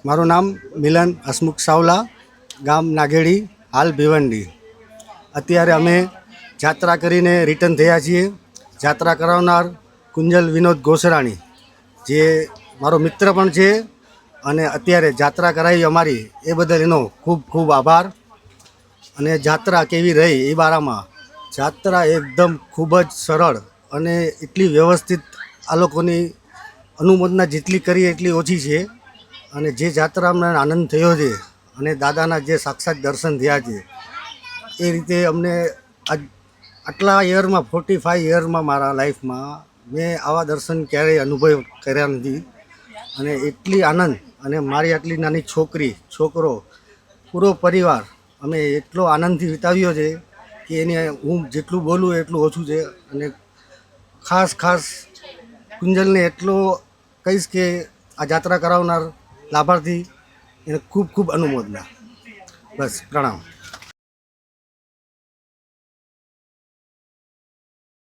મારું નામ મિલન હસમુખ સાવલા, ગામ નાગેડી, હાલ ભિવંડી. અત્યારે અમે જાત્રા કરીને રિટર્ન થયા છીએ. જાત્રા કરાવનાર કુંજલ વિનોદ ગોસરાણી, જે મારો મિત્ર પણ છે અને અત્યારે જાત્રા કરાવી અમારી, એ બદલ એનો ખૂબ ખૂબ આભાર. અને જાત્રા કેવી રહી એ બારામાં, જાત્રા એકદમ ખૂબ જ સરળ અને એટલી વ્યવસ્થિત, આ લોકોની અનુમોદના જેટલી કરી એટલી ઓછી છે. અને જે જાત્રામાં આનંદ થયો છે અને દાદાના જે સાક્ષાત દર્શન થયા છે, એ રીતે અમને આટલા યરમાં 45 યરમાં મારા લાઈફમાં મેં આવા દર્શન ક્યારેય અનુભવ કર્યા નથી. અને એટલી આનંદ, અને મારી આટલી નાની છોકરો, પૂરો પરિવાર અમે એટલો આનંદથી વિતાવ્યો છે કે એને હું જેટલું બોલું એટલું ઓછું છે. અને ખાસ કુંજલને એટલો કહીશ કે આ જાત્રા કરાવનાર લાભાર્થી એને ખૂબ ખૂબ અનુમોદના. બસ, પ્રણામ.